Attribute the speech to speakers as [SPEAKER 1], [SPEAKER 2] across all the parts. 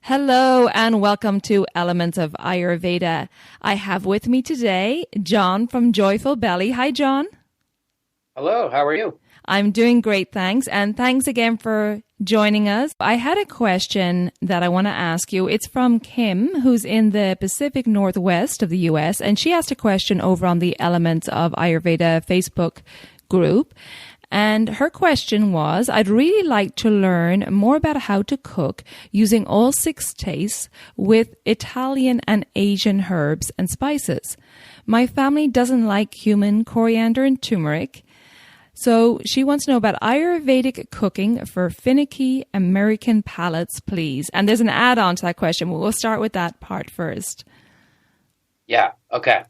[SPEAKER 1] Hello and welcome to Elements of Ayurveda. I have with me today John from Joyful Belly. Hi, John.
[SPEAKER 2] Hello, how are you?
[SPEAKER 1] I'm doing great, thanks. And thanks again for joining us. I had a question that I want to ask you. It's from Kim, who's in the Pacific Northwest of the U.S., and she asked a question over on the Elements of Ayurveda Facebook group. And her question was, I'd really like to learn more about how to cook using all six tastes with Italian and Asian herbs and spices. My family doesn't like cumin, coriander, and turmeric. So she wants to know about Ayurvedic cooking for finicky American palates, please. And there's an add-on to that question. We'll start with that part first.
[SPEAKER 2] Yeah, okay.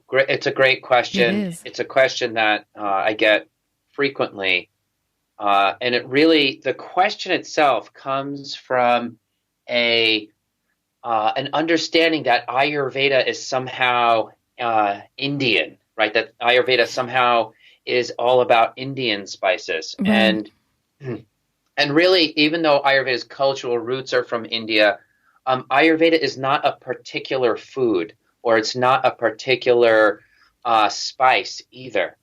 [SPEAKER 2] Great. It's a great question.
[SPEAKER 1] It is.
[SPEAKER 2] It's a question that I get frequently. And the question itself comes from an understanding that Ayurveda is somehow Indian, right? That Ayurveda somehow is all about Indian spices.
[SPEAKER 1] Right.
[SPEAKER 2] And really, even though Ayurveda's cultural roots are from India, Ayurveda is not a particular food, or it's not a particular spice either.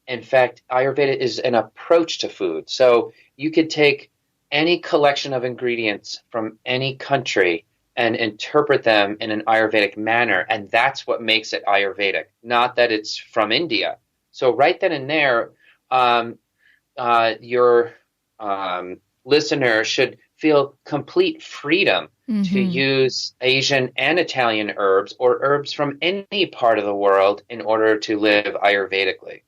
[SPEAKER 2] In fact, Ayurveda is an approach to food. So you could take any collection of ingredients from any country and interpret them in an Ayurvedic manner, and that's what makes it Ayurvedic, not that it's from India. So right then and there, your listener should feel complete freedom to use Asian and Italian herbs or herbs from any part of the world in order to live Ayurvedically.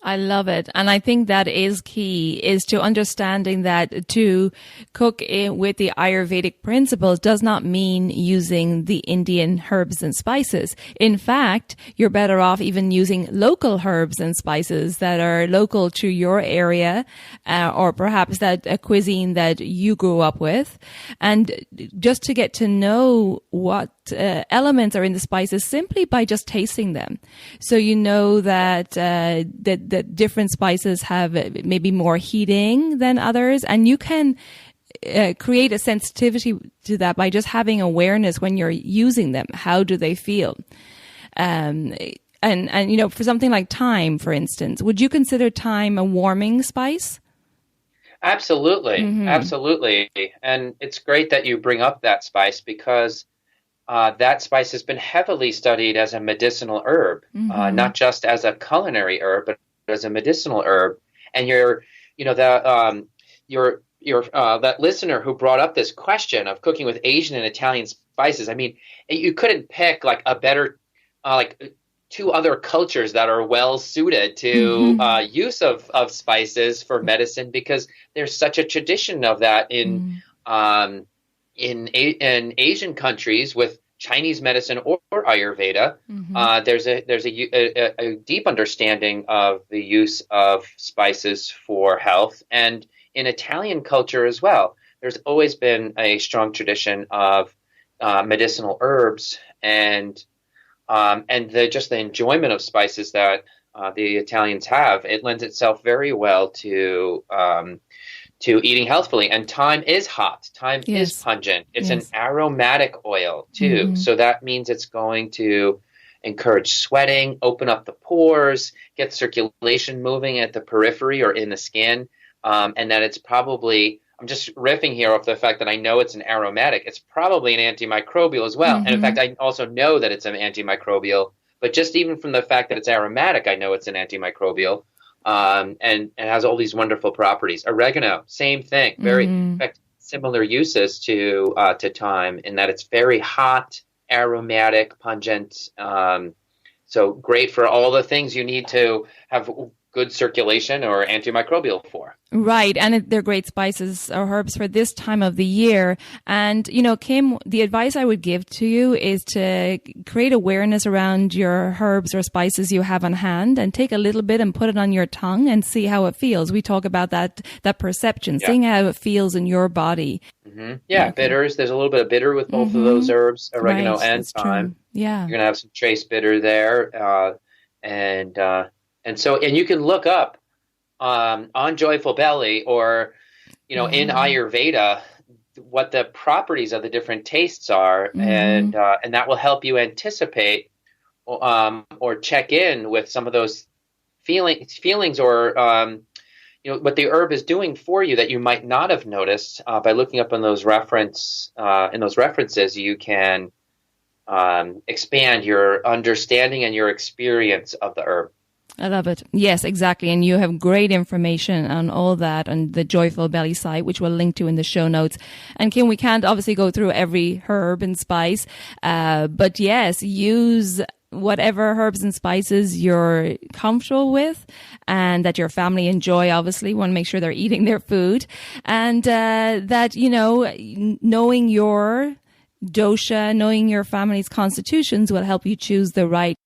[SPEAKER 1] I love it. And I think that is key, is to understanding that to cook with the Ayurvedic principles does not mean using the Indian herbs and spices. In fact, you're better off even using local herbs and spices that are local to your area, or perhaps that a cuisine that you grew up with. And just to get to know what elements are in the spices simply by just tasting them. So you know that that different spices have maybe more heating than others, and you can create a sensitivity to that by just having awareness when you're using them. How do they feel? And you know, for something like thyme, for instance, would you consider thyme a warming spice?
[SPEAKER 2] Absolutely, absolutely. And it's great that you bring up that spice because that spice has been heavily studied as a medicinal herb, not just as a culinary herb, but as a medicinal herb. And that listener who brought up this question of cooking with Asian and Italian spices, I mean, you couldn't pick like a better, like two other cultures that are well suited to use of spices for medicine, because there's such a tradition of that in Asian countries with Chinese medicine or Ayurveda. There's a deep understanding of the use of spices for health, and in Italian culture as well. There's always been a strong tradition of medicinal herbs and just the enjoyment of spices that the Italians have. It lends itself very well to eating healthfully. And thyme is hot. Thyme is pungent. It's an aromatic oil too. So that means it's going to encourage sweating, open up the pores, get circulation moving at the periphery or in the skin. And that it's probably, I'm just riffing here off the fact that I know it's an aromatic. It's probably an antimicrobial as well. And in fact, I also know that it's an antimicrobial. But just even from the fact that it's aromatic, I know it's an antimicrobial. And it has all these wonderful properties. Oregano, same thing. Very, in fact, similar uses to thyme in that it's very hot, aromatic, pungent. So great for all the things you need to have good circulation or antimicrobial for.
[SPEAKER 1] Right. And they're great spices or herbs for this time of the year. And, you know, Kim, the advice I would give to you is to create awareness around your herbs or spices you have on hand and take a little bit and put it on your tongue and see how it feels. We talk about that perception, seeing how it feels in your body.
[SPEAKER 2] Yeah. Okay. Bitters. There's a little bit of bitter with both of those herbs, oregano and thyme.
[SPEAKER 1] Yeah.
[SPEAKER 2] You're going to have some trace bitter there. And you can look up on Joyful Belly or, in Ayurveda what the properties of the different tastes are, and that will help you anticipate or check in with some of those feelings or what the herb is doing for you that you might not have noticed. By looking up in those references, you can expand your understanding and your experience of the herb.
[SPEAKER 1] I love it. Yes, exactly. And you have great information on all that on the Joyful Belly site, which we'll link to in the show notes. And Kim, we can't obviously go through every herb and spice, but yes, use whatever herbs and spices you're comfortable with and that your family enjoy. Obviously, want to make sure they're eating their food, and that, knowing your dosha, knowing your family's constitutions will help you choose the right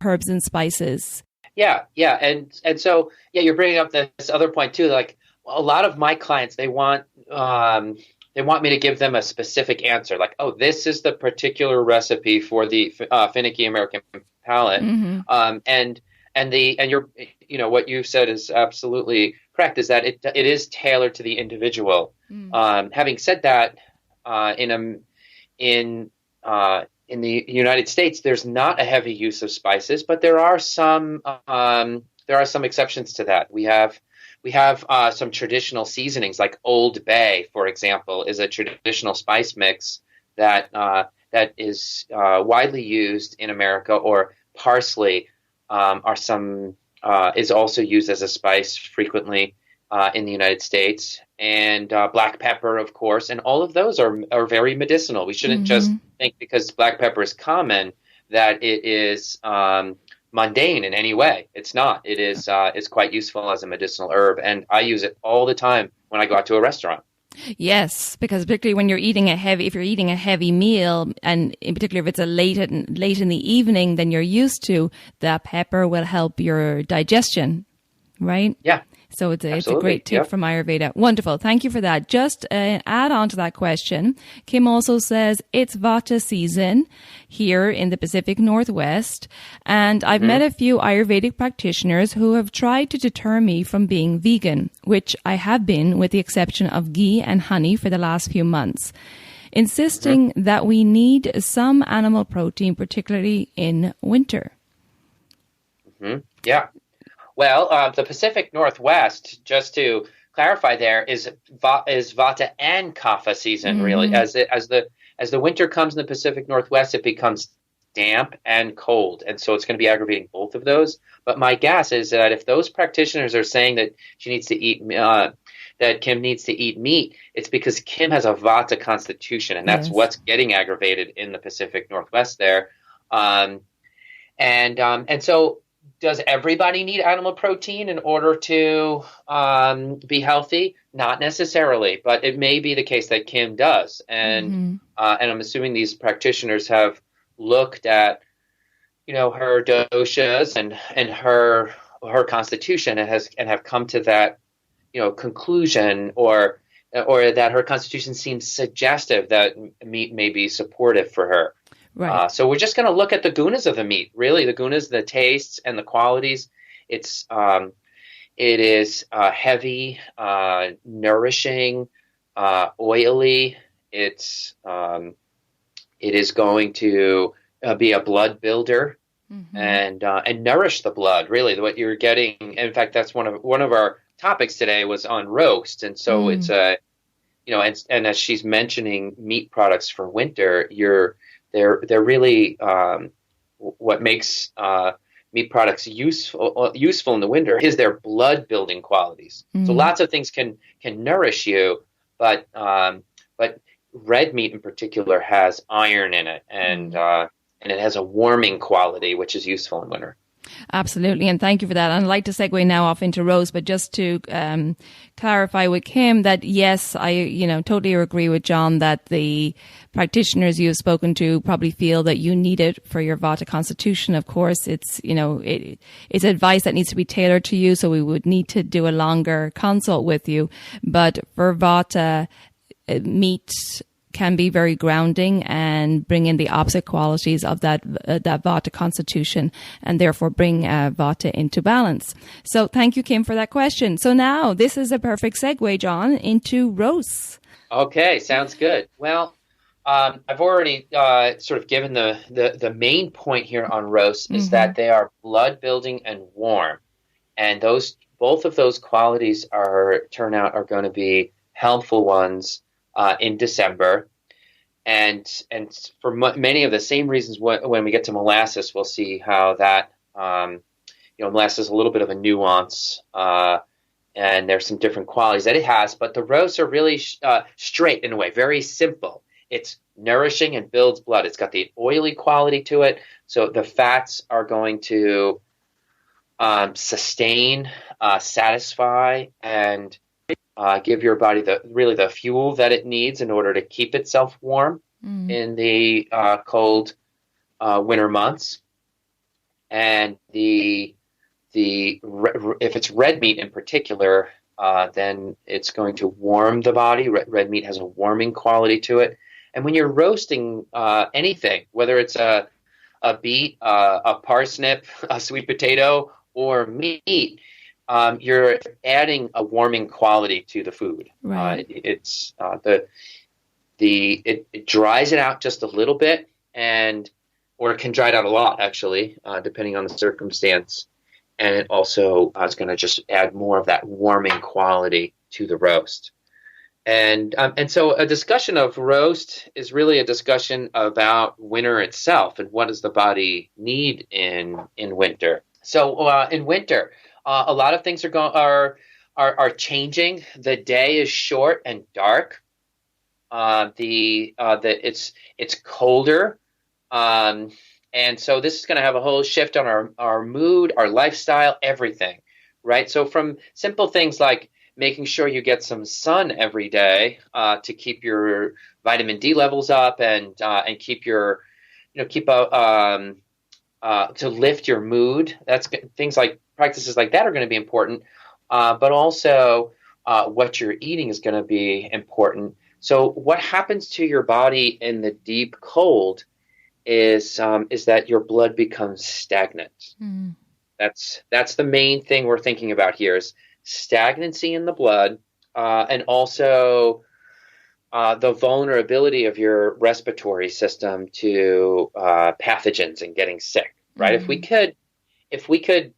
[SPEAKER 1] herbs and spices.
[SPEAKER 2] Yeah. And so, you're bringing up this other point too. Like a lot of my clients, they want me to give them a specific answer. Like, oh, this is the particular recipe for the finicky American palate. And you're, what you said is absolutely correct, is that it is tailored to the individual. Having said that, in the United States, there's not a heavy use of spices, but there are some exceptions to that. We have some traditional seasonings, like Old Bay, for example, is a traditional spice mix that is widely used in America. Or parsley is also used as a spice frequently in the United States, and black pepper, of course, and all of those are very medicinal. We shouldn't just think because black pepper is common that it is mundane in any way. It's not. It is. It's quite useful as a medicinal herb, and I use it all the time when I go out to a restaurant.
[SPEAKER 1] Yes, because particularly when if you're eating a heavy meal, and in particular if it's a late in the evening than you're used to, that pepper will help your digestion, right?
[SPEAKER 2] Yeah.
[SPEAKER 1] So it's a great tip from Ayurveda. Wonderful. Thank you for that. Just add on to that question. Kim also says it's Vata season here in the Pacific Northwest. And I've met a few Ayurvedic practitioners who have tried to deter me from being vegan, which I have been with the exception of ghee and honey for the last few months, insisting that we need some animal protein, particularly in winter.
[SPEAKER 2] Yeah. Well, the Pacific Northwest, just to clarify, there is Vata and Kapha season. Really, as the winter comes in the Pacific Northwest, it becomes damp and cold, and so it's going to be aggravating both of those. But my guess is that if those practitioners are saying that she needs to eat, that Kim needs to eat meat, it's because Kim has a Vata constitution, and that's what's getting aggravated in the Pacific Northwest there, and so. Does everybody need animal protein in order to be healthy? Not necessarily, but it may be the case that Kim does. And I'm assuming these practitioners have looked at, her doshas and her constitution and have come to that, conclusion or that her constitution seems suggestive that meat may be supportive for her.
[SPEAKER 1] Right.
[SPEAKER 2] So we're just going to look at the gunas of the meat, really, the gunas, the tastes and the qualities. It is heavy, nourishing, oily. It is going to be a blood builder and nourish the blood. Really, what you're getting. In fact, that's one of our topics today was on roast, and so it's and as she's mentioning meat products for winter, They're really what makes meat products useful in the winter is their blood building qualities. So lots of things can nourish you, but red meat in particular has iron in it, and it has a warming quality, which is useful in winter.
[SPEAKER 1] Absolutely. And thank you for that. And I'd like to segue now off into roast, but just to clarify with Kim that, yes, I, totally agree with John that the practitioners you've spoken to probably feel that you need it for your Vata constitution. Of course, it's, it's advice that needs to be tailored to you. So we would need to do a longer consult with you. But for Vata, meat can be very grounding and bring in the opposite qualities of that Vata constitution, and therefore bring Vata into balance. So thank you, Kim, for that question. So now this is a perfect segue, John, into roasts.
[SPEAKER 2] Okay, sounds good. Well, I've already sort of given the main point here on roasts is
[SPEAKER 1] Hmm.
[SPEAKER 2] that they are blood building and warm, and those both of those qualities are going to be helpful ones in December, and for many of the same reasons when we get to molasses, we'll see how that molasses is a little bit of a nuance. And there's some different qualities that it has, but the roasts are really straight in a way, very simple. It's nourishing and builds blood. It's got the oily quality to it, so the fats are going to sustain, satisfy, and give your body the fuel that it needs in order to keep itself warm
[SPEAKER 1] Mm.
[SPEAKER 2] in the cold winter months. And if it's red meat in particular, then it's going to warm the body. Red meat has a warming quality to it. And when you're roasting anything, whether it's a beet, a parsnip, a sweet potato, or meat, you're adding a warming quality to the food.
[SPEAKER 1] Right.
[SPEAKER 2] It dries it out just a little bit, or it can dry it out a lot, actually, depending on the circumstance. And it also is going to just add more of that warming quality to the roast. And so a discussion of roast is really a discussion about winter itself and what does the body need in winter. So in winter, a lot of things are changing. The day is short and dark. It's colder. And so this is going to have a whole shift on our mood, our lifestyle, everything, right? So from simple things like making sure you get some sun every day to keep your vitamin D levels up and keep your, to lift your mood. That's things like practices like that are going to be important, but also what you're eating is going to be important. So what happens to your body in the deep cold is that your blood becomes stagnant.
[SPEAKER 1] Mm.
[SPEAKER 2] That's the main thing we're thinking about here is stagnancy in the blood, and also the vulnerability of your respiratory system to pathogens and getting sick. Right?
[SPEAKER 1] Mm.
[SPEAKER 2] If we could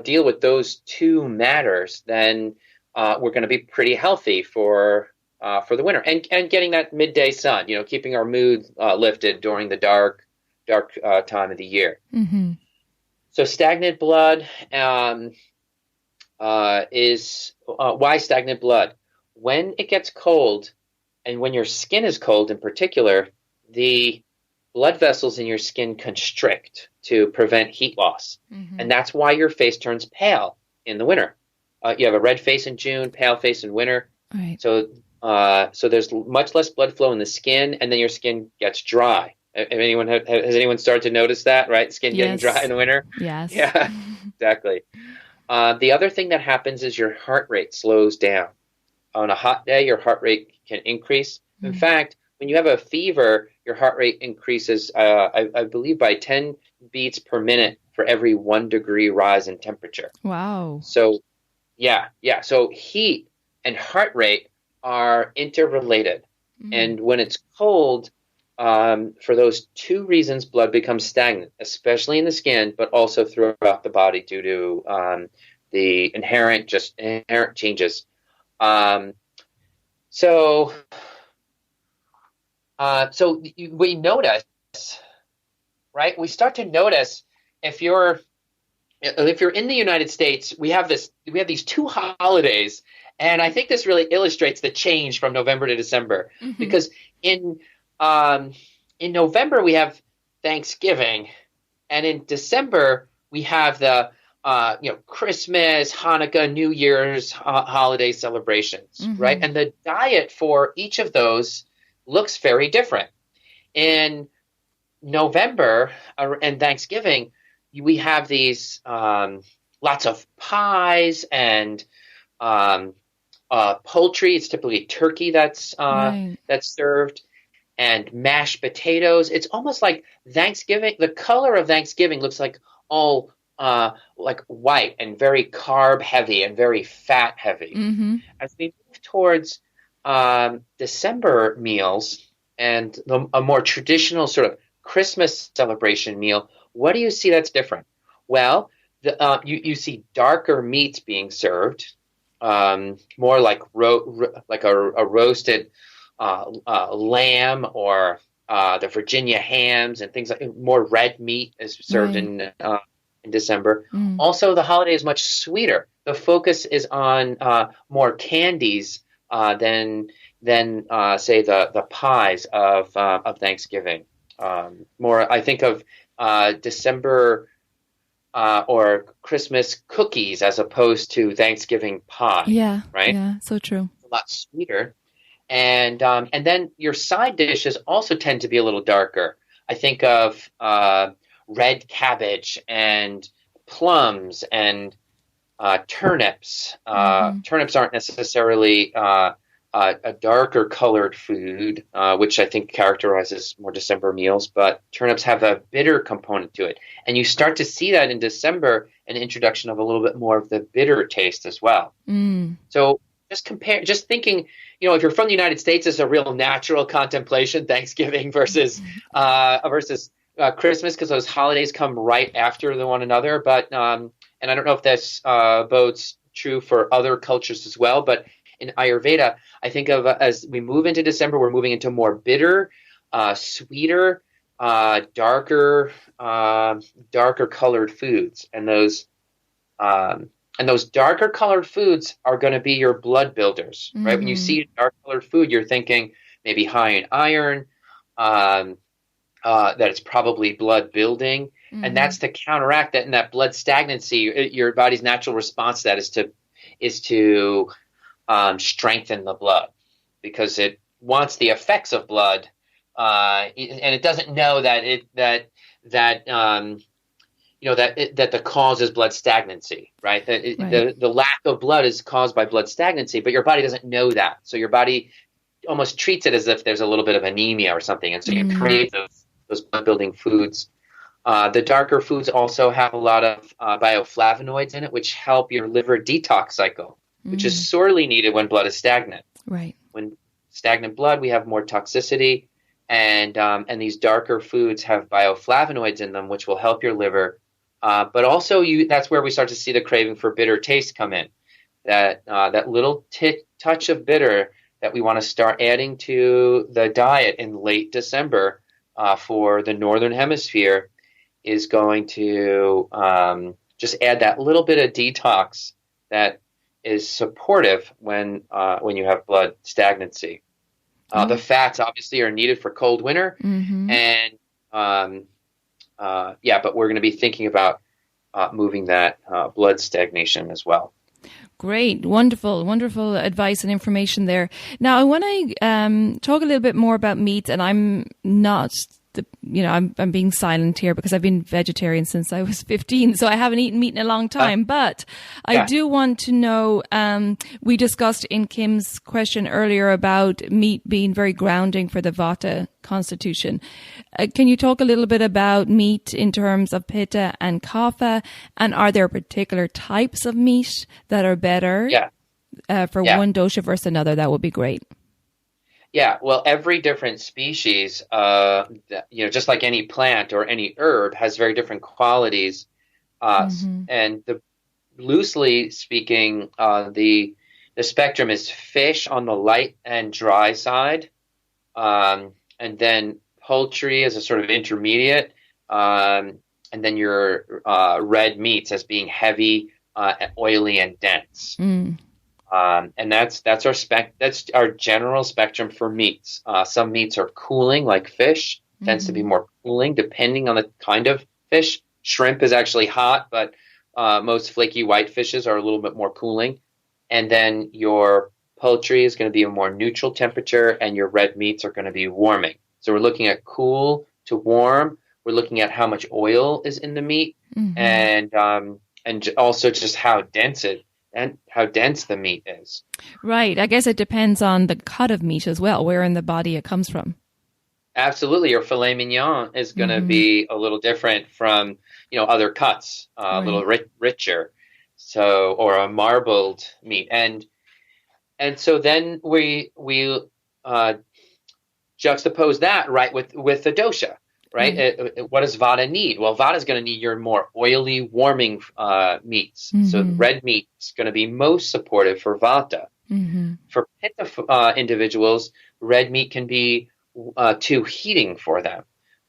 [SPEAKER 2] deal with those two matters, then we're going to be pretty healthy for the winter, and getting that midday sun, keeping our mood lifted during the dark time of the year.
[SPEAKER 1] Mm-hmm.
[SPEAKER 2] So stagnant blood is why stagnant blood? When it gets cold, and when your skin is cold in particular, the blood vessels in your skin constrict to prevent heat loss.
[SPEAKER 1] Mm-hmm.
[SPEAKER 2] And that's why your face turns pale in the winter. You have a red face in June, pale face in winter.
[SPEAKER 1] Right.
[SPEAKER 2] So there's much less blood flow in the skin, and then your skin gets dry. Has anyone started to notice that, right? Skin getting dry in the winter?
[SPEAKER 1] Yes.
[SPEAKER 2] Yeah, exactly. The other thing that happens is your heart rate slows down. On a hot day, your heart rate can increase. In fact, when you have a fever, your heart rate increases, I believe, by 10 beats per minute for every 1 degree rise in temperature.
[SPEAKER 1] Wow.
[SPEAKER 2] So, yeah. So heat and heart rate are interrelated. And when it's cold, for those two reasons, blood becomes stagnant, especially in the skin, but also throughout the body due to the inherent changes. So we notice, right? We start to notice if you're in the United States, we have these two holidays, and I think this really illustrates the change from November to December, because in November we have Thanksgiving, and in December we have the Christmas, Hanukkah, New Year's holiday celebrations, right? And the diet for each of those looks very different. In November and Thanksgiving, we have these lots of pies and poultry. It's typically turkey that's served, and mashed potatoes. It's almost like Thanksgiving. The color of Thanksgiving looks like all like white and very carb heavy and very fat heavy. As we move towards December meals and a more traditional sort of Christmas celebration meal, what do you see that's different? Well, you see darker meats being served, more like a roasted lamb or the Virginia hams and things like more red meat is served in December. Also, the holiday is much sweeter. The focus is on more candies than say the pies of Thanksgiving. More, I think of December or Christmas cookies as opposed to Thanksgiving pie.
[SPEAKER 1] Yeah,
[SPEAKER 2] right.
[SPEAKER 1] Yeah, so true.
[SPEAKER 2] A lot sweeter, and then your side dishes also tend to be a little darker. I think of red cabbage and plums and turnips. Turnips aren't necessarily a darker colored food, which I think characterizes more December meals, but turnips have a bitter component to it. And you start to see that in December, an introduction of a little bit more of the bitter taste as well. So just thinking, if you're from the United States, it's a real natural contemplation, Thanksgiving versus Christmas, because those holidays come right after one another. But, and I don't know if this bodes true for other cultures as well, but in Ayurveda, I think of as we move into December, we're moving into more bitter, sweeter, darker colored foods, and those darker colored foods are going to be your blood builders, right? When you see dark colored food, you're thinking maybe high in iron, that it's probably blood building, and that's to counteract that. And that blood stagnancy, your body's natural response to that is to strengthen the blood, because it wants the effects of blood, and it doesn't know that the cause is blood stagnancy, right? The lack of blood is caused by blood stagnancy, but your body doesn't know that. So your body almost treats it as if there's a little bit of anemia or something. And so you crave those blood building foods. The darker foods also have a lot of bioflavonoids in it, which help your liver detox cycle, which is sorely needed when blood is stagnant.
[SPEAKER 1] Right.
[SPEAKER 2] When stagnant blood, we have more toxicity, and these darker foods have bioflavonoids in them, which will help your liver. But also, that's where we start to see the craving for bitter taste come in. That little touch of bitter that we want to start adding to the diet in late December for the Northern Hemisphere is going to just add that little bit of detox that is supportive when you have blood stagnancy. The fats obviously are needed for cold winter, and but we're going to be thinking about moving that blood stagnation as well.
[SPEAKER 1] Great, wonderful advice and information there. Now, I want to talk a little bit more about meat, and I'm not. I'm being silent here because I've been vegetarian since I was 15, so I haven't eaten meat in a long time. But I do want to know, we discussed in Kim's question earlier about meat being very grounding for the Vata constitution. Can you talk a little bit about meat in terms of Pitta and Kapha? And are there particular types of meat that are better for one dosha versus another? That would be great.
[SPEAKER 2] Yeah, well, every different species, just like any plant or any herb, has very different qualities. And loosely speaking, the spectrum is fish on the light and dry side, and then poultry is a sort of intermediate, and then your red meats as being heavy, oily, and dense. And that's our general spectrum for meats. Some meats are cooling, like fish tends to be more cooling depending on the kind of fish. Shrimp is actually hot, but most flaky white fishes are a little bit more cooling. And then your poultry is going to be a more neutral temperature, and your red meats are going to be warming. So we're looking at cool to warm. We're looking at how much oil is in the meat, and also just how dense the meat is. Right.
[SPEAKER 1] I guess it depends on the cut of meat as well, where in the body it comes from.
[SPEAKER 2] Absolutely. Your filet mignon is going to be a little different from, other cuts, a little richer. So, or a marbled meat. And And so then we juxtapose that right with the dosha, right? What does Vata need? Well, Vata is going to need your more oily, warming meats. So red meat is going to be most supportive for Vata. For Pitta individuals, red meat can be too heating for them,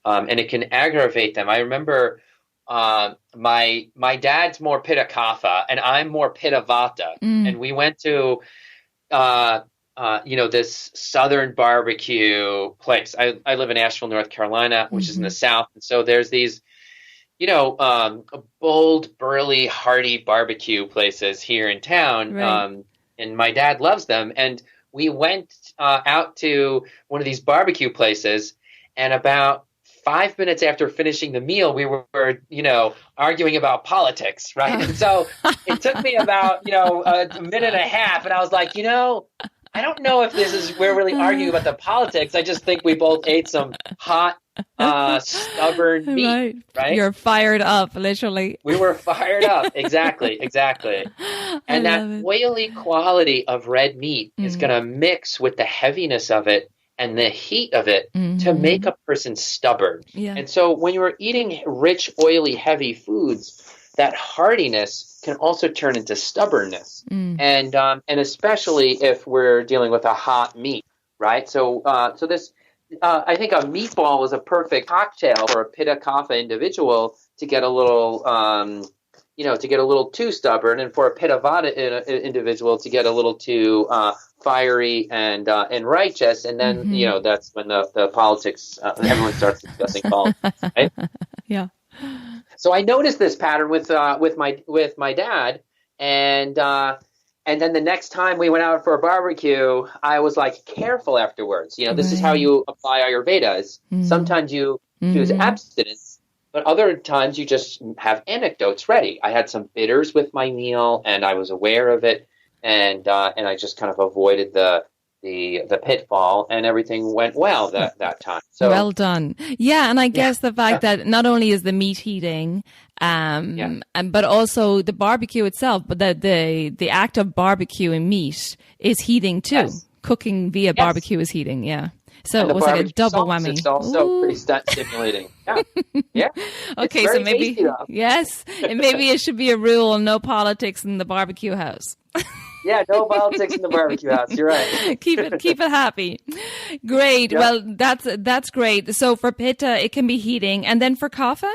[SPEAKER 2] and it can aggravate them. I remember my dad's more Pitta Kapha, and I'm more Pitta Vata, and we went to this southern barbecue place. I live in Asheville, North Carolina, which is in the South. And so there's these, bold, burly, hearty barbecue places here in town. Right. And my dad loves them. And we went out to one of these barbecue places, and about 5 minutes after finishing the meal, we were, arguing about politics, right? And so it took me about, a minute and a half, and I was like, I don't know if we're really arguing about the politics. I just think we both ate some hot, stubborn meat, right?
[SPEAKER 1] You're fired up, literally.
[SPEAKER 2] We were fired up. Exactly. And that oily quality of red meat is going to mix with the heaviness of it and the heat of it to make a person stubborn. Yeah. And so when you're eating rich, oily, heavy foods, that hardiness can also turn into stubbornness. And especially if we're dealing with a hot meat, right? So this, I think a meatball is a perfect cocktail for a Pitta Kapha individual to get a little, too stubborn, and for a Pitta Vata individual to get a little too fiery and righteous, and then that's when the politics everyone starts discussing politics, right?
[SPEAKER 1] Yeah.
[SPEAKER 2] So I noticed this pattern with my dad, and then the next time we went out for a barbecue, I was like, careful afterwards. This is how you apply Ayurveda. Sometimes you choose abstinence, but other times you just have anecdotes ready. I had some bitters with my meal, and I was aware of it, and I just kind of avoided the pitfall, and everything went well that time. So
[SPEAKER 1] well done. Yeah, and I guess the fact that not only is the meat heating, but also the barbecue itself, but the act of barbecuing meat is heating too. Yes. Cooking via barbecue is heating. Yeah. So it was like a double whammy.
[SPEAKER 2] It's also pretty stimulating. Yeah.
[SPEAKER 1] Okay, so maybe maybe it should be a rule: no politics in the barbecue house.
[SPEAKER 2] Yeah, no politics in the barbecue house. You're right.
[SPEAKER 1] Keep it happy. Great. Yep. Well, that's great. So for Pitta, it can be heating, and then for Kapha.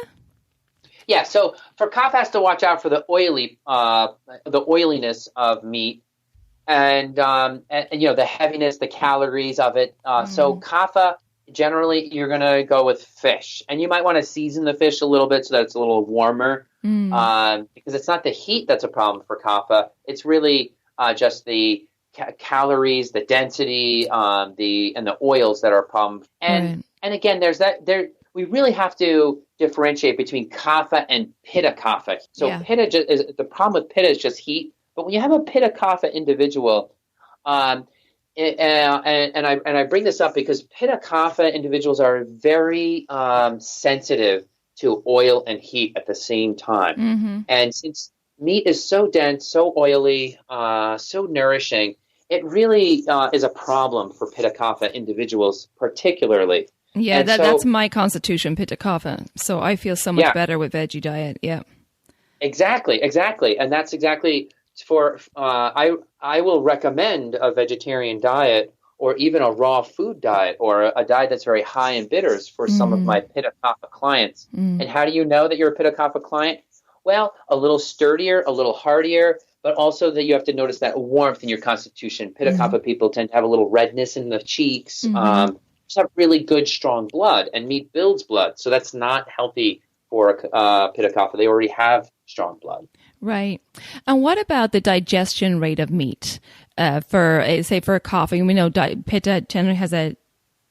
[SPEAKER 2] Yeah. So for Kapha, has to watch out for the oiliness of meat, and the heaviness, the calories of it. So Kapha, generally, you're going to go with fish, and you might want to season the fish a little bit so that it's a little warmer, because it's not the heat that's a problem for Kapha. It's really just the calories, the density, and the oils that are a problem. And again, we really have to differentiate between Kapha and Pitta Kapha. So Pitta the problem with Pitta is just heat. But when you have a Pitta Kapha individual, and I bring this up because Pitta Kapha individuals are very sensitive to oil and heat at the same time. And since meat is so dense, so oily, so nourishing, it really is a problem for Pitta Kapha individuals particularly.
[SPEAKER 1] Yeah, that's my constitution, Pitta Kapha. So I feel so much better with veggie diet. Yeah. Exactly.
[SPEAKER 2] And that's exactly for, I will recommend a vegetarian diet or even a raw food diet or a diet that's very high in bitters for some of my Pitta Kapha clients. And how do you know that you're a Pitta Kapha client? Well, a little sturdier, a little hardier, but also that you have to notice that warmth in your constitution. Pitta Kapha people tend to have a little redness in the cheeks, just have really good, strong blood, and meat builds blood. So that's not healthy for Pitta Kapha. They already have strong blood.
[SPEAKER 1] Right. And what about the digestion rate of meat? For a Kapha, we know Pitta generally has a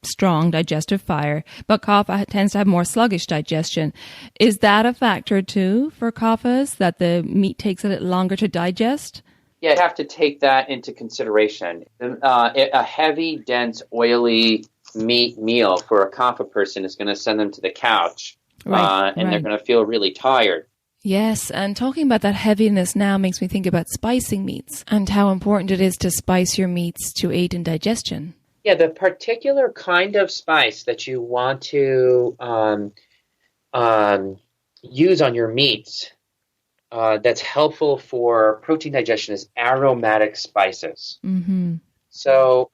[SPEAKER 1] strong digestive fire, but Kapha tends to have more sluggish digestion. Is that a factor too for Kaphas, that the meat takes a little longer to digest?
[SPEAKER 2] Yeah, you have to take that into consideration. A heavy, dense, oily meat meal for a Kapha person is going to send them to the couch, and they're going to feel really tired.
[SPEAKER 1] Yes, and talking about that heaviness now makes me think about spicing meats and how important it is to spice your meats to aid in digestion.
[SPEAKER 2] Yeah, the particular kind of spice that you want to use on your meats that's helpful for protein digestion is aromatic spices.
[SPEAKER 1] Mm-hmm.
[SPEAKER 2] So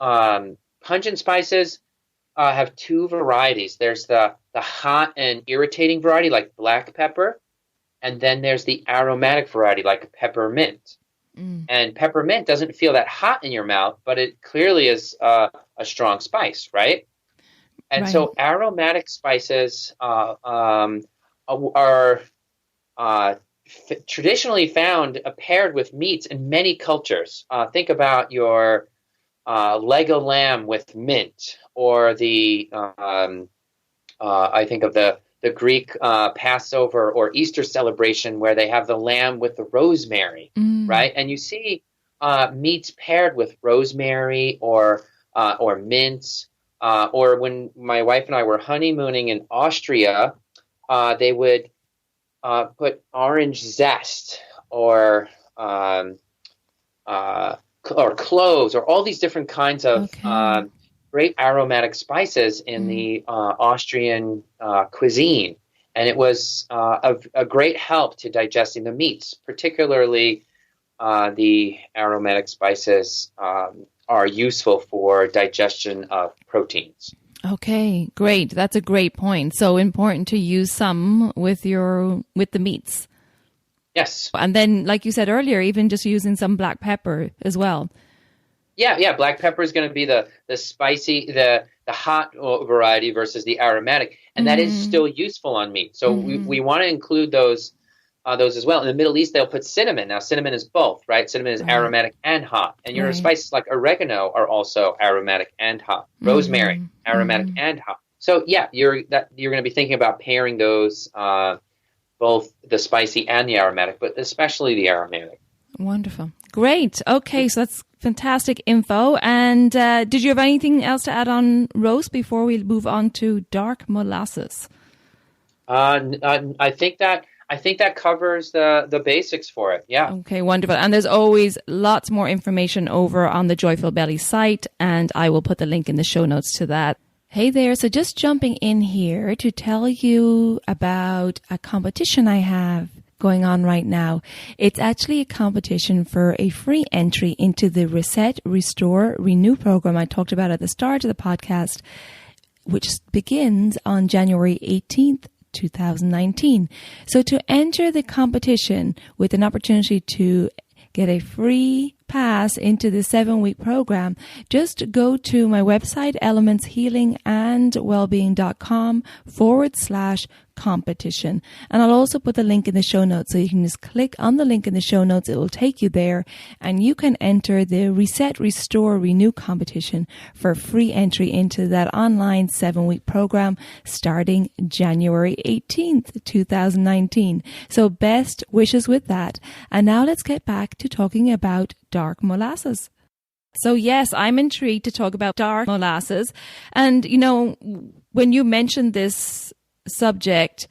[SPEAKER 2] pungent spices have two varieties. There's the hot and irritating variety like black pepper, and then there's the aromatic variety like peppermint. And peppermint doesn't feel that hot in your mouth, but it clearly is a strong spice, right? And so aromatic spices are traditionally found paired with meats in many cultures. Think about your leg of lamb with mint, or I think of the Greek Passover or Easter celebration where they have the lamb with the rosemary, right? And you see meats paired with rosemary or mints, or when my wife and I were honeymooning in Austria, they would put orange zest or cloves or all these different kinds of great aromatic spices in the Austrian cuisine. And it was a great help to digesting the meats, particularly the aromatic spices are useful for digestion of proteins.
[SPEAKER 1] Okay, great. That's a great point. So important to use some with the meats.
[SPEAKER 2] Yes.
[SPEAKER 1] And then, like you said earlier, even just using some black pepper as well.
[SPEAKER 2] Yeah. Black pepper is going to be the spicy, the hot variety versus the aromatic, and that is still useful on meat. So we want to include those as well. In the Middle East, they'll put cinnamon. Now, cinnamon is both, right? Cinnamon is aromatic and hot, and your spices like oregano are also aromatic and hot. Rosemary, aromatic and hot. So yeah, you're going to be thinking about pairing those, both the spicy and the aromatic, but especially the aromatic.
[SPEAKER 1] Wonderful. Great. Okay, so that's fantastic info. And did you have anything else to add on roast before we move on to dark molasses?
[SPEAKER 2] I think that covers the basics for it. Yeah.
[SPEAKER 1] Okay, wonderful. And there's always lots more information over on the Joyful Belly site, and I will put the link in the show notes to that. Hey there, so just jumping in here to tell you about a competition I have going on right now. It's actually a competition for a free entry into the Reset, Restore, Renew program I talked about at the start of the podcast, which begins on January 18th, 2019. So to enter the competition with an opportunity to get a free pass into the 7-week program, just go to my website, elementshealingandwellbeing.com/competition. And I'll also put the link in the show notes, so you can just click on the link in the show notes. It will take you there, and you can enter the Reset, Restore, Renew competition for free entry into that online 7-week program starting January 18th, 2019. So best wishes with that. And now let's get back to talking about dark molasses. So yes, I'm intrigued to talk about dark molasses. And, you know, when you mentioned this subject,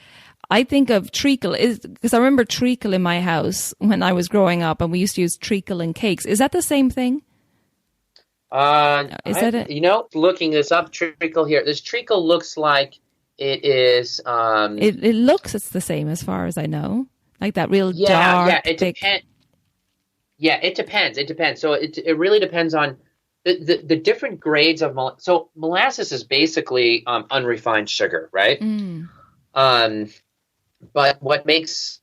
[SPEAKER 1] I think of treacle, because I remember treacle in my house when I was growing up, and we used to use treacle in cakes. Is that the same thing?
[SPEAKER 2] Looking this up, treacle here. This treacle looks like it is.
[SPEAKER 1] It looks it's the same as far as I know, like that real dark.
[SPEAKER 2] Yeah, it depends. Yeah, it depends. It depends. So it really depends on the different grades of molasses. So molasses is basically unrefined sugar, right? But what makes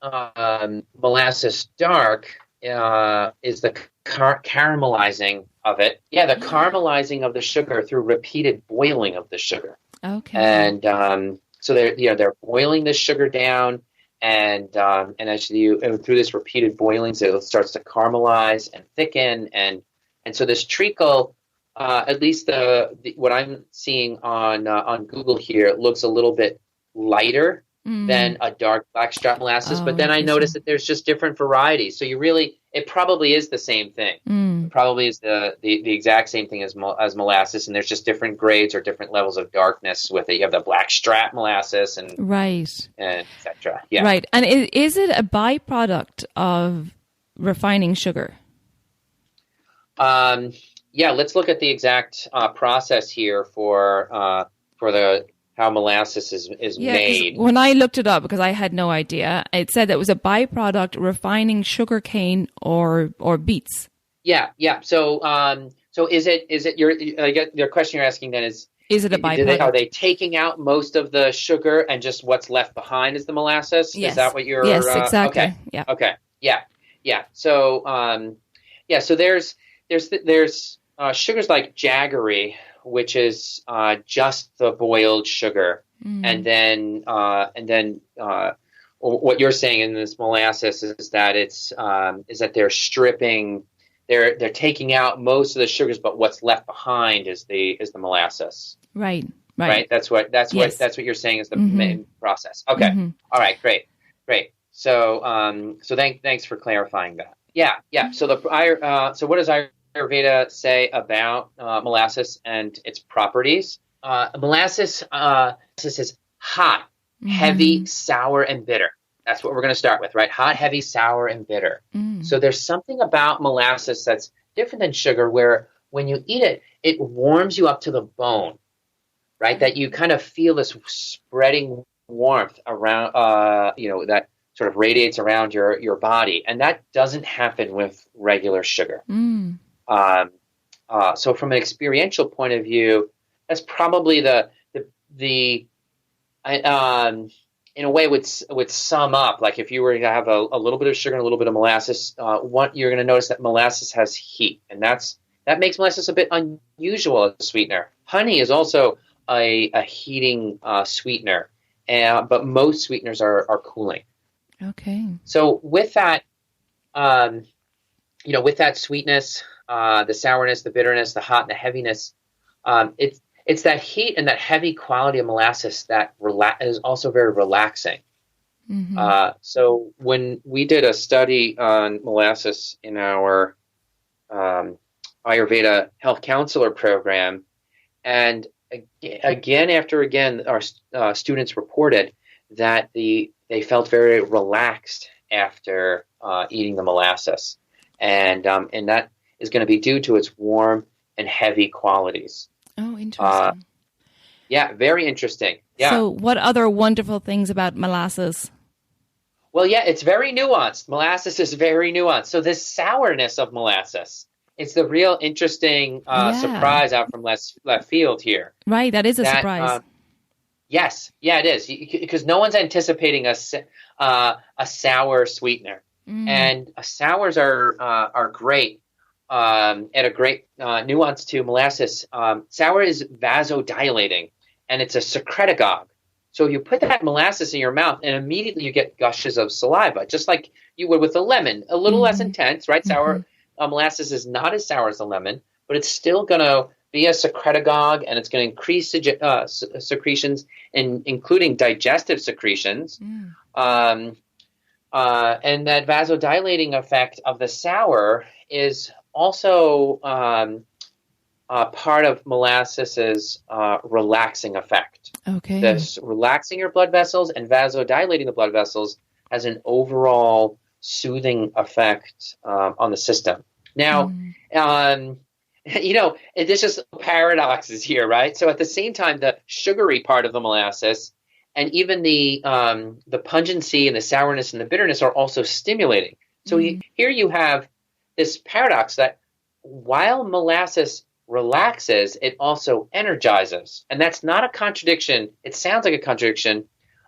[SPEAKER 2] molasses dark is the caramelizing of it. Yeah, the caramelizing of the sugar through repeated boiling of the sugar.
[SPEAKER 1] Okay.
[SPEAKER 2] And so they're boiling the sugar down. And as through this repeated boiling, so it starts to caramelize and thicken, and so this treacle, at least what I'm seeing on Google here, it looks a little bit lighter than a dark blackstrap molasses. But then I noticed that there's just different varieties. So it probably is the same thing. It probably is the exact same thing as molasses, and there's just different grades or different levels of darkness with it. You have the black strap molasses and et cetera. Yeah.
[SPEAKER 1] Right. And is it a byproduct of refining sugar?
[SPEAKER 2] Yeah, let's look at the exact process here for how molasses is made.
[SPEAKER 1] When I looked it up, because I had no idea, it said that it was a byproduct refining sugar cane or beets.
[SPEAKER 2] Yeah. So is it your question you're asking then is
[SPEAKER 1] it a byproduct?
[SPEAKER 2] Are they taking out most of the sugar and just what's left behind is the molasses?
[SPEAKER 1] Yes.
[SPEAKER 2] Is that what you're?
[SPEAKER 1] Yes, exactly.
[SPEAKER 2] Okay.
[SPEAKER 1] Yeah.
[SPEAKER 2] Okay. Yeah. So So there's sugars like jaggery, which is just the boiled sugar, and then what you're saying in this molasses is that they're stripping, they're taking out most of the sugars, but what's left behind is the molasses.
[SPEAKER 1] Right.
[SPEAKER 2] That's what you're saying is the main process. Okay. All right. Great. So thanks for clarifying that. Yeah. So so what does Ayurveda say about molasses and its properties? Molasses is hot, heavy, sour, and bitter. That's what we're going to start with, right? Hot, heavy, sour, and bitter. So there's something about molasses that's different than sugar, where when you eat it, it warms you up to the bone, right? That you kind of feel this spreading warmth around, that sort of radiates around your body, and that doesn't happen with regular sugar. So from an experiential point of view, that's probably in a way would sum up, like if you were to have a little bit of sugar and a little bit of molasses, you're going to notice that molasses has heat, and that makes molasses a bit unusual as a sweetener. Honey is also a heating sweetener, but most sweeteners are cooling.
[SPEAKER 1] Okay.
[SPEAKER 2] So with that, with that sweetness, the sourness, the bitterness, the hot, and the heaviness, it's that heat and that heavy quality of molasses that is also very relaxing. So when we did a study on molasses in our Ayurveda health counselor program, and again after again, our students reported that they felt very relaxed after eating the molasses, and that is going to be due to its warm and heavy qualities.
[SPEAKER 1] Oh, interesting.
[SPEAKER 2] Yeah, very interesting. Yeah.
[SPEAKER 1] So what other wonderful things about molasses?
[SPEAKER 2] Well, yeah, it's very nuanced. Molasses is very nuanced. So this sourness of molasses, it's the real interesting surprise out from left field here.
[SPEAKER 1] Right, that is a surprise.
[SPEAKER 2] Yes, yeah, it is, because no one's anticipating a sour sweetener, and sours are great. And a great nuance to molasses. Sour is vasodilating, and it's a secretagogue. So you put that molasses in your mouth, and immediately you get gushes of saliva, just like you would with a lemon. A little less intense, right? Sour molasses is not as sour as a lemon, but it's still going to be a secretagogue, and it's going to increase secretions, including digestive secretions. And that vasodilating effect of the sour is also part of molasses' relaxing effect.
[SPEAKER 1] Okay.
[SPEAKER 2] This relaxing your blood vessels and vasodilating the blood vessels has an overall soothing effect on the system. Now, there's just paradoxes here, right? So at the same time, the sugary part of the molasses and even the pungency and the sourness and the bitterness are also stimulating. So here you have this paradox that while molasses relaxes, it also energizes. And that's not a contradiction. It sounds like a contradiction,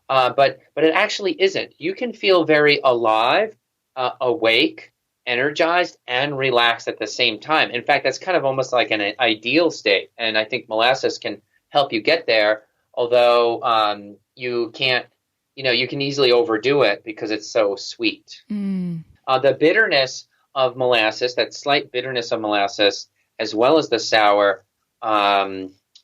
[SPEAKER 2] but it actually isn't. You can feel very alive, awake, energized, and relaxed at the same time. In fact, that's kind of almost like an ideal state. And I think molasses can help you get there, although you can't, you can easily overdo it because it's so sweet. The bitterness of molasses, that slight bitterness of molasses, as well as the sour,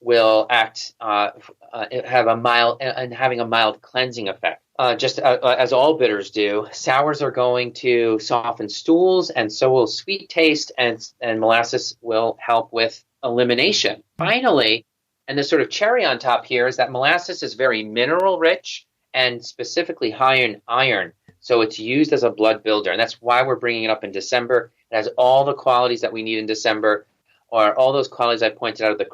[SPEAKER 2] will act have a mild and having a mild cleansing effect. Just as all bitters do, sours are going to soften stools, and so will sweet taste, and molasses will help with elimination. Finally, and the sort of cherry on top here is that molasses is very mineral rich and specifically high in iron. So it's used as a blood builder, and that's why we're bringing it up in December. It has all the qualities that we need in December, or all those qualities I pointed out of the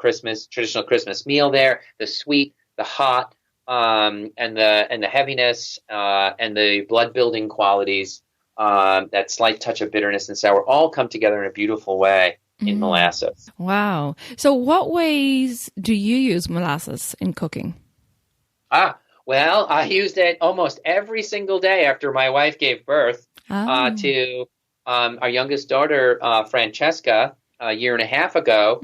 [SPEAKER 2] traditional Christmas meal there, the sweet, the hot, and the heaviness, and the blood building qualities, that slight touch of bitterness and sour all come together in a beautiful way in molasses.
[SPEAKER 1] Wow. So what ways do you use molasses in cooking?
[SPEAKER 2] Well, I used it almost every single day after my wife gave birth to our youngest daughter, Francesca, a year and a half ago.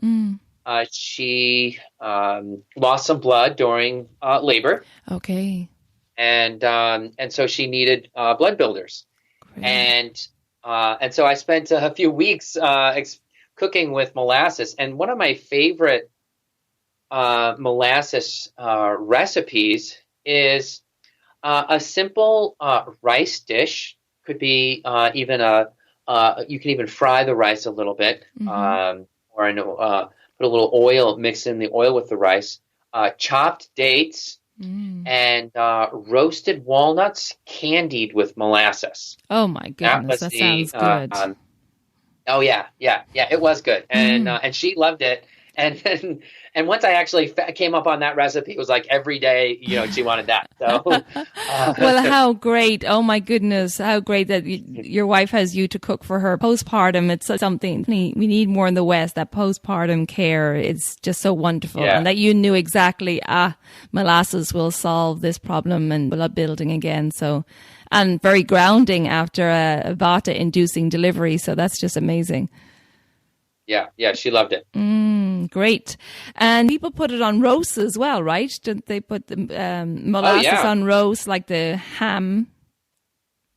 [SPEAKER 2] She lost some blood during labor.
[SPEAKER 1] Okay.
[SPEAKER 2] And so she needed blood builders.
[SPEAKER 1] Great.
[SPEAKER 2] And so I spent a few weeks cooking with molasses. And one of my favorite molasses recipes is a simple rice dish. Could be even you can even fry the rice a little bit, or put a little oil, mix in the oil with the rice, chopped dates, and roasted walnuts candied with molasses.
[SPEAKER 1] Oh my goodness, that sounds good.
[SPEAKER 2] Oh yeah, it was good, and she loved it. And once I actually came up on that recipe, it was like every day, she wanted that. So,
[SPEAKER 1] well, how great! Oh my goodness, how great that your wife has you to cook for her postpartum. It's something we need more in the West. That postpartum care is just so wonderful, and that you knew exactly molasses will solve this problem and blood building again. So, and very grounding after a Vata-inducing delivery. So that's just amazing.
[SPEAKER 2] Yeah, she loved it.
[SPEAKER 1] Great. And people put it on roast as well, right? Don't they put the molasses on roast like the ham?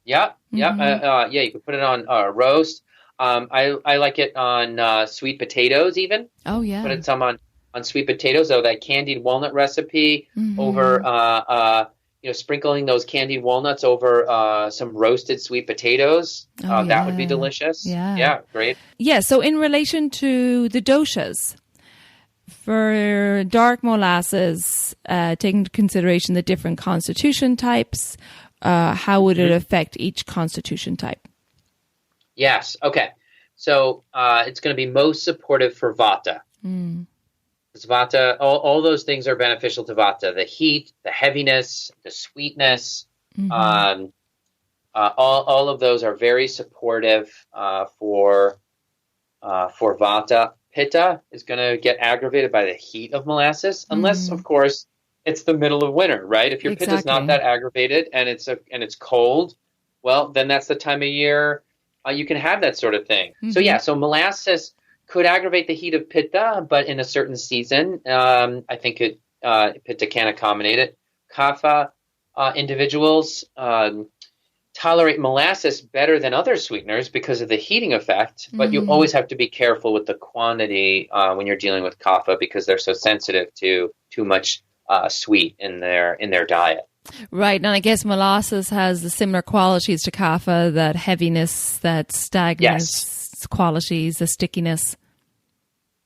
[SPEAKER 1] Yeah. You can put it on roast. I like it on sweet potatoes even. Oh, yeah. Put it some on sweet potatoes. So that candied walnut recipe over sprinkling those candied walnuts over some roasted sweet potatoes. That would be delicious. Yeah, great. Yeah, so in relation to the doshas, for dark molasses, taking into consideration the different constitution types, how would it affect each constitution type? Yes, okay. So it's going to be most supportive for Vata. Vata, all those things are beneficial to Vata. The heat, the heaviness, the sweetness, all of those are very supportive for Vata. Pitta is going to get aggravated by the heat of molasses, unless, of course, it's the middle of winter, right? If your Pitta is not that aggravated and it's cold, well, then that's the time of year you can have that sort of thing. So molasses could aggravate the heat of Pitta, but in a certain season, I think Pitta can accommodate it. Kapha individuals tolerate molasses better than other sweeteners because of the heating effect, but you always have to be careful with the quantity when you're dealing with kapha because they're so sensitive to too much sweet in their diet. Right, and I guess molasses has the similar qualities to kapha, that heaviness, that stagnance qualities, the stickiness.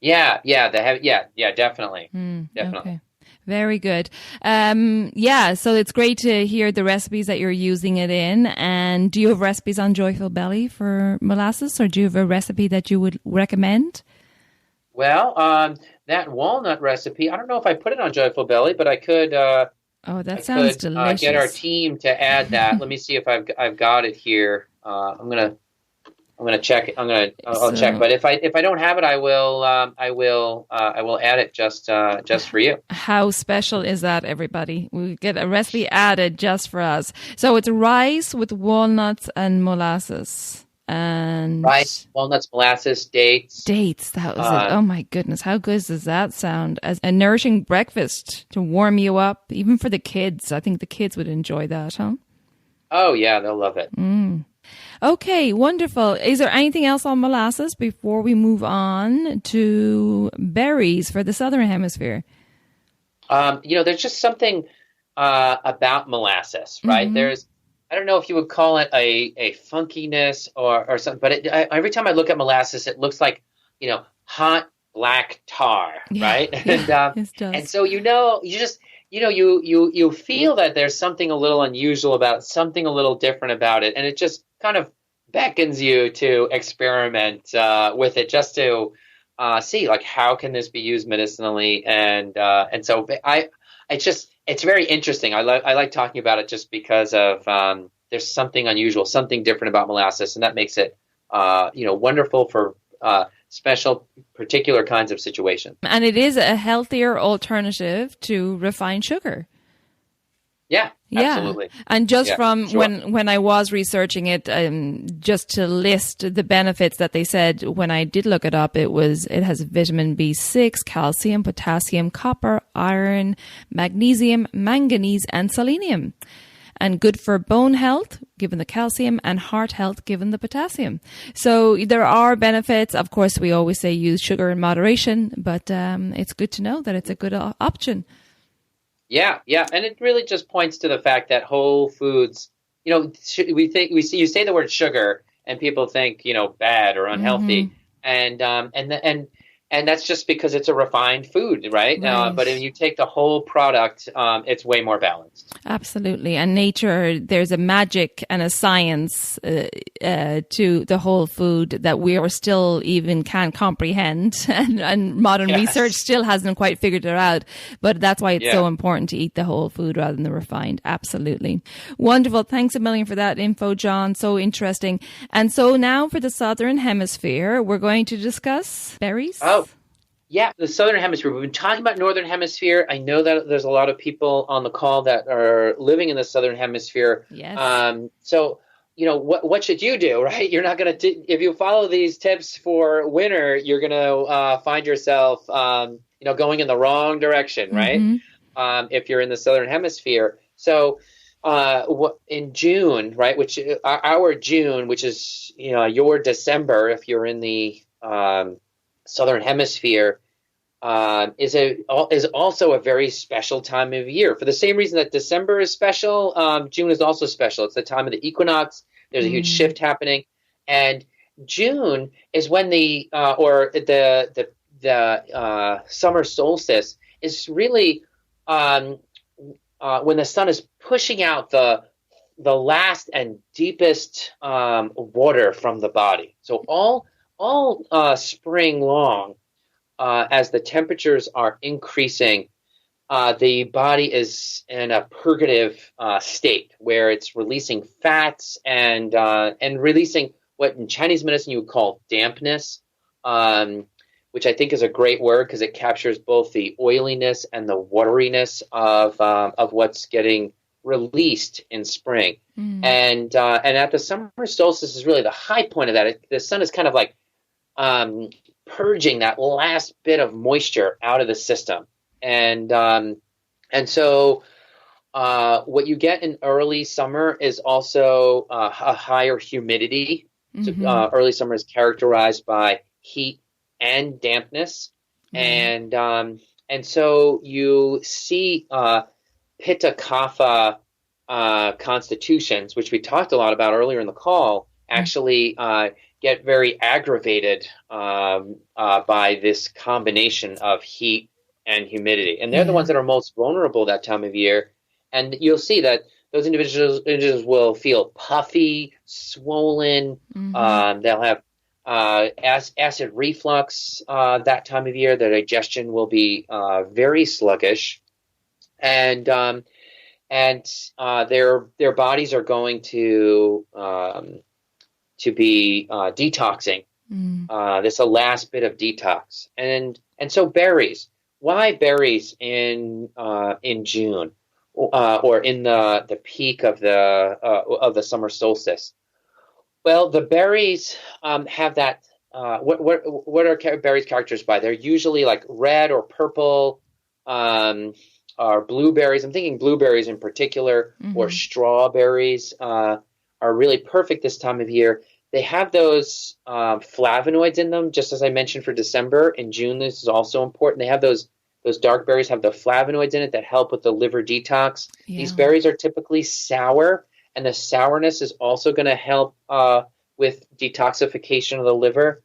[SPEAKER 1] Yeah, definitely. Definitely. Okay. Very good. So it's great to hear the recipes that you're using it in. And do you have recipes on Joyful Belly for molasses, or do you have a recipe that you would recommend? Well, that walnut recipe, I don't know if I put it on Joyful Belly, but I could. Sounds delicious. Get our team to add that. Let me see if I've got it here. I'm gonna check. I'll check. But if I don't have it, I will add it just for you. How special is that, everybody? We get a recipe added just for us. So it's rice with walnuts and molasses. And rice, walnuts, molasses, dates. That was it. Oh my goodness, how good does that sound? As a nourishing breakfast to warm you up, even for the kids. I think the kids would enjoy that, huh? Oh yeah, they'll love it. Okay, wonderful. Is there anything else on molasses before we move on to berries for the Southern Hemisphere?
[SPEAKER 2] There's just something about molasses, right? I don't know if you would call it a funkiness or something, but every time I look at molasses, it looks like, hot black tar, right?
[SPEAKER 1] Yeah, it does.
[SPEAKER 2] And so, you feel that there's something a little unusual about it, something a little different about it. And it just kind of beckons you to experiment with it, just to see, like, how can this be used medicinally? And so it's very interesting. I like talking about it just because of there's something unusual, something different about molasses, and that makes it wonderful for special, particular kinds of situations.
[SPEAKER 1] And it is a healthier alternative to refined sugar.
[SPEAKER 2] Yeah, absolutely.
[SPEAKER 1] And just when I was researching it, just to list the benefits that they said, when I did look it up, it has vitamin B6, calcium, potassium, copper, iron, magnesium, manganese, and selenium. And good for bone health, given the calcium, and heart health, given the potassium. So there are benefits. Of course, we always say use sugar in moderation, but it's good to know that it's a good option.
[SPEAKER 2] Yeah, and it really just points to the fact that whole foods, you say the word sugar, and people think bad or unhealthy, and that's just because it's a refined food, right? But if you take the whole product, it's way more balanced.
[SPEAKER 1] Absolutely. And nature, there's a magic and a science to the whole food that we are still even can't comprehend. And modern research still hasn't quite figured it out. But that's why it's so important to eat the whole food rather than the refined. Absolutely. Wonderful. Thanks a million for that info, John. So interesting. And so now for the Southern Hemisphere, we're going to discuss berries.
[SPEAKER 2] Oh, yeah, the Southern Hemisphere. We've been talking about Northern Hemisphere. I know that there's a lot of people on the call that are living in the Southern Hemisphere.
[SPEAKER 1] Yes.
[SPEAKER 2] So, what should you do, right? You're not going to, if you follow these tips for winter, you're going to find yourself, going in the wrong direction, right? If you're in the Southern Hemisphere. So, in June, right, which our June, which is, your December, if you're in the Southern Hemisphere, is also a very special time of year. For the same reason that December is special, June is also special. It's the time of the equinox. There's a huge shift happening, and June is when the summer solstice is really when the sun is pushing out the last and deepest water from the body. So all spring long, as the temperatures are increasing, the body is in a purgative state where it's releasing fats and releasing what in Chinese medicine you would call dampness, which I think is a great word because it captures both the oiliness and the wateriness of what's getting released in spring. And at the summer solstice is really the high point of that. The sun is kind of like purging that last bit of moisture out of the system. And so what you get in early summer is also a higher humidity. So, early summer is characterized by heat and dampness. And so you see Pitta Kapha constitutions, which we talked a lot about earlier in the call, actually get very aggravated by this combination of heat and humidity. And they're the ones that are most vulnerable that time of year. And you'll see that those individuals will feel puffy, swollen. They'll have acid reflux that time of year. Their digestion will be very sluggish. And their bodies are going to be detoxing. This is the last bit of detox, and so berries. Why berries in June, or in the peak of the summer solstice? Well, the berries have that. What are berries characterized by? They're usually like red or purple. Or blueberries. I'm thinking blueberries in particular, or strawberries, are really perfect this time of year. They have those flavonoids in them, just as I mentioned for December. In June, this is also important. They have those dark berries have the flavonoids in it that help with the liver detox. Yeah. These berries are typically sour, and the sourness is also going to help with detoxification of the liver.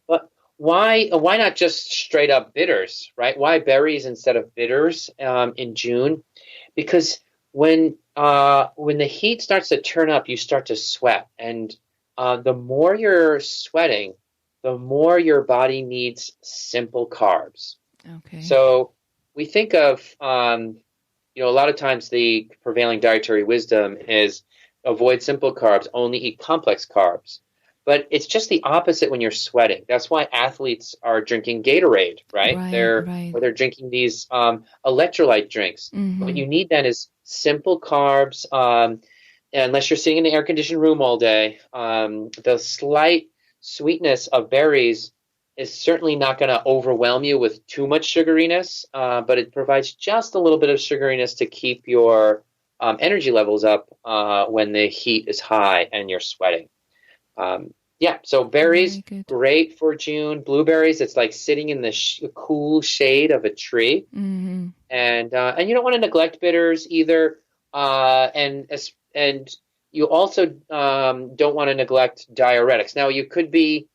[SPEAKER 2] But why not just straight up bitters, right? Why berries instead of bitters in June? Because when the heat starts to turn up, you start to sweat, and the more you're sweating, the more your body needs simple carbs.
[SPEAKER 1] Okay.
[SPEAKER 2] So we think of, a lot of times the prevailing dietary wisdom is avoid simple carbs, only eat complex carbs. But it's just the opposite when you're sweating. That's why athletes are drinking Gatorade, right? Or they're drinking these electrolyte drinks. What you need then is simple carbs. Unless you're sitting in the air-conditioned room all day, the slight sweetness of berries is certainly not going to overwhelm you with too much sugariness, but it provides just a little bit of sugariness to keep your energy levels up when the heat is high and you're sweating. So berries, great for June. Blueberries, it's like sitting in the cool shade of a tree. And you don't want to neglect bitters either. And you also don't want to neglect diuretics. Now, you could be,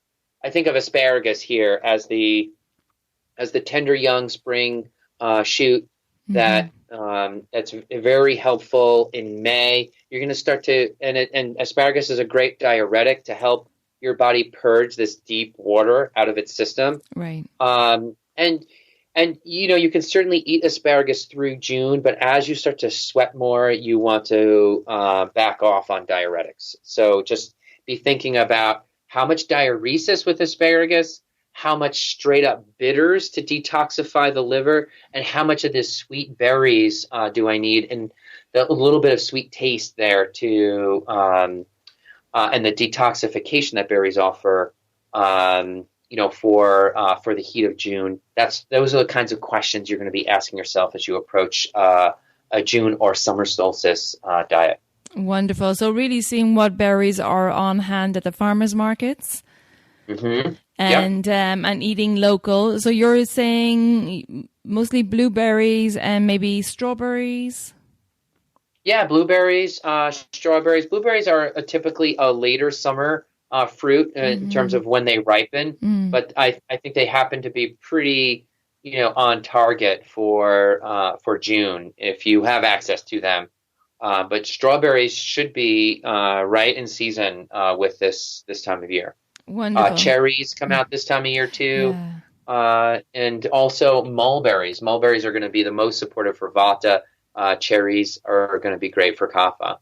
[SPEAKER 2] I think of asparagus here as the tender young spring shoot that's very helpful in May. You're going to start to, and asparagus is a great diuretic to help your body purge this deep water out of its system.
[SPEAKER 1] Right.
[SPEAKER 2] And you can certainly eat asparagus through June, but as you start to sweat more, you want to back off on diuretics. So just be thinking about how much diuresis with asparagus, how much straight up bitters to detoxify the liver, and how much of this sweet berries do I need, and a little bit of sweet taste there to, and the detoxification that berries offer, for the heat of June. Those are the kinds of questions you're going to be asking yourself as you approach a June or summer solstice diet.
[SPEAKER 1] Wonderful. So really seeing what berries are on hand at the farmers markets. And eating local. So you're saying mostly blueberries and maybe strawberries?
[SPEAKER 2] Yeah, blueberries, strawberries. Blueberries are typically a later summer fruit in terms of when they ripen, but I think they happen to be pretty, on target for June if you have access to them. But strawberries should be right in season with this time of year.
[SPEAKER 1] Wonderful.
[SPEAKER 2] Cherries come out this time of year too, and also mulberries. Mulberries are going to be the most supportive for Vata. Cherries are going to be great for Kapha.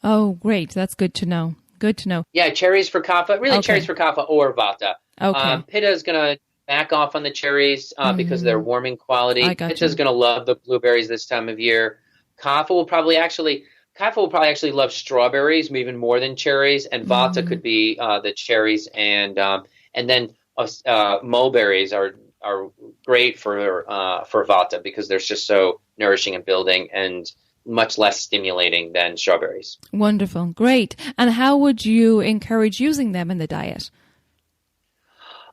[SPEAKER 1] Oh, great! That's good to know. Good to know.
[SPEAKER 2] Yeah, cherries for Kapha. Really, cherries for Kapha or Vata.
[SPEAKER 1] Okay.
[SPEAKER 2] Pitta is going to back off on the cherries because of their warming quality. Pitta is going to love the blueberries this time of year. Kapha will probably actually love strawberries even more than cherries, and Vata could be the cherries, and then mulberries are great for Vata because they're just so nourishing and building and much less stimulating than strawberries.
[SPEAKER 1] Wonderful, great. And how would you encourage using them in the diet?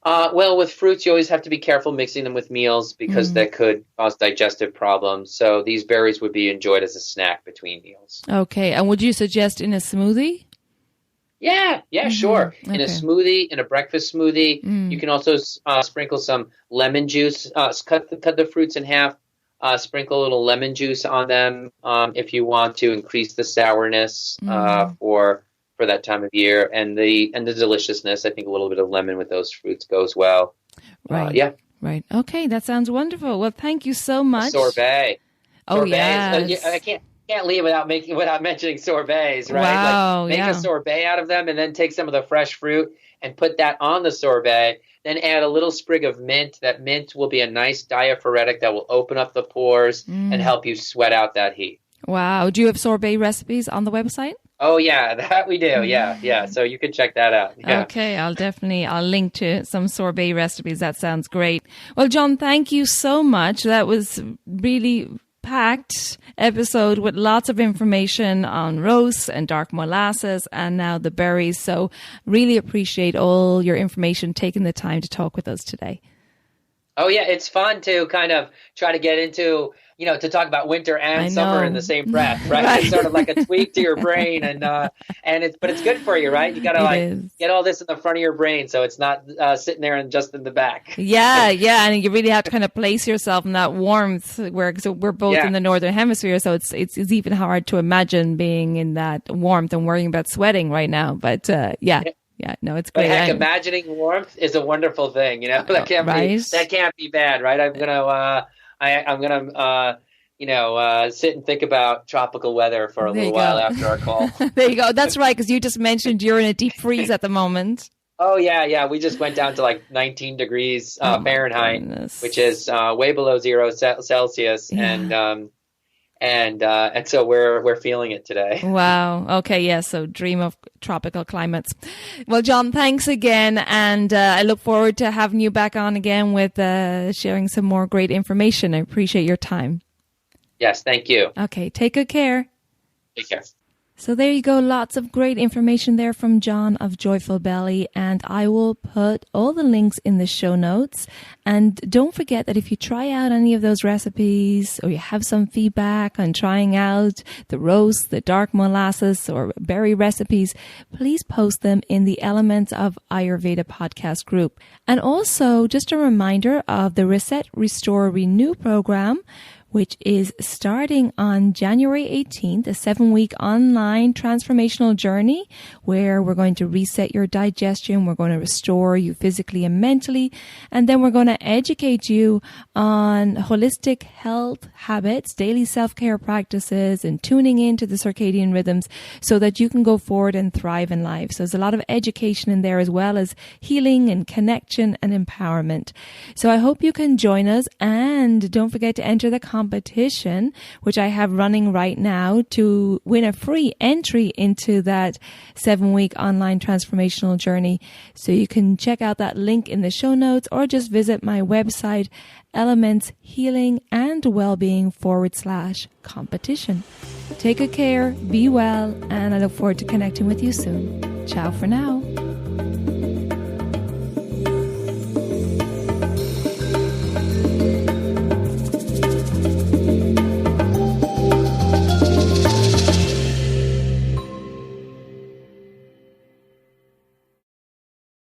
[SPEAKER 2] Well, with fruits, you always have to be careful mixing them with meals because that could cause digestive problems. So these berries would be enjoyed as a snack between meals.
[SPEAKER 1] Okay. And would you suggest in a smoothie?
[SPEAKER 2] Yeah, sure. In a smoothie, in a breakfast smoothie. You can also sprinkle some lemon juice. Cut the fruits in half. Sprinkle a little lemon juice on them if you want to increase the sourness for that time of year and the deliciousness. I think a little bit of lemon with those fruits goes well.
[SPEAKER 1] Right. Right. Okay, that sounds wonderful. Well, thank you so much.
[SPEAKER 2] Sorbet.
[SPEAKER 1] Oh, yes.
[SPEAKER 2] I can't leave without mentioning sorbets, right?
[SPEAKER 1] Wow,
[SPEAKER 2] make a sorbet out of them and then take some of the fresh fruit and put that on the sorbet. Then add a little sprig of mint. That mint will be a nice diaphoretic that will open up the pores and help you sweat out that heat.
[SPEAKER 1] Wow. Do you have sorbet recipes on the website?
[SPEAKER 2] Oh, yeah, that we do. Yeah. So you can check that out. Yeah.
[SPEAKER 1] Okay, I'll link to some sorbet recipes. That sounds great. Well, John, thank you so much. That was really packed episode with lots of information on roasts and dark molasses and now the berries. So really appreciate all your information, taking the time to talk with us today.
[SPEAKER 2] Oh, yeah. It's fun to kind of try to get into, to talk about winter and summer in the same breath, right? Right. It's sort of like a tweak to your brain but it's good for you, right? You got to get all this in the front of your brain so it's not sitting there and just in the back.
[SPEAKER 1] Yeah. And you really have to kind of place yourself in that warmth so we're both in the northern hemisphere. So it's even hard to imagine being in that warmth and worrying about sweating right now. But yeah, no, it's great.
[SPEAKER 2] But heck, imagining warmth is a wonderful thing. That can't be bad, right? I'm gonna sit and think about tropical weather for a little while after our call.
[SPEAKER 1] There you go. That's right, because you just mentioned you're in a deep freeze at the moment.
[SPEAKER 2] Oh yeah. We just went down to like 19 degrees Fahrenheit, which is way below 0 Celsius, and so we're feeling it today.
[SPEAKER 1] Wow. Okay. Yeah. So dream of tropical climates. Well, John, thanks again. And I look forward to having you back on again with sharing some more great information. I appreciate your time.
[SPEAKER 2] Yes. Thank you.
[SPEAKER 1] Okay. Take good care.
[SPEAKER 2] Take care.
[SPEAKER 1] So there you go. Lots of great information there from John of Joyful Belly. And I will put all the links in the show notes. And don't forget that if you try out any of those recipes or you have some feedback on trying out the roast, the dark molasses or berry recipes, please post them in the Elements of Ayurveda podcast group. And also just a reminder of the Reset, Restore, Renew program, which is starting on January 18th, a 7-week online transformational journey where we're going to reset your digestion, we're going to restore you physically and mentally, and then we're going to educate you on holistic health habits, daily self-care practices, and tuning into the circadian rhythms so that you can go forward and thrive in life. So there's a lot of education in there as well as healing and connection and empowerment. So I hope you can join us, and don't forget to enter the competition, which I have running right now, to win a free entry into that 7-week online transformational journey. So you can check out that link in the show notes or just visit my website, Elements Healing and Wellbeing /competition. Take good care, be well, and I look forward to connecting with you soon. Ciao for now.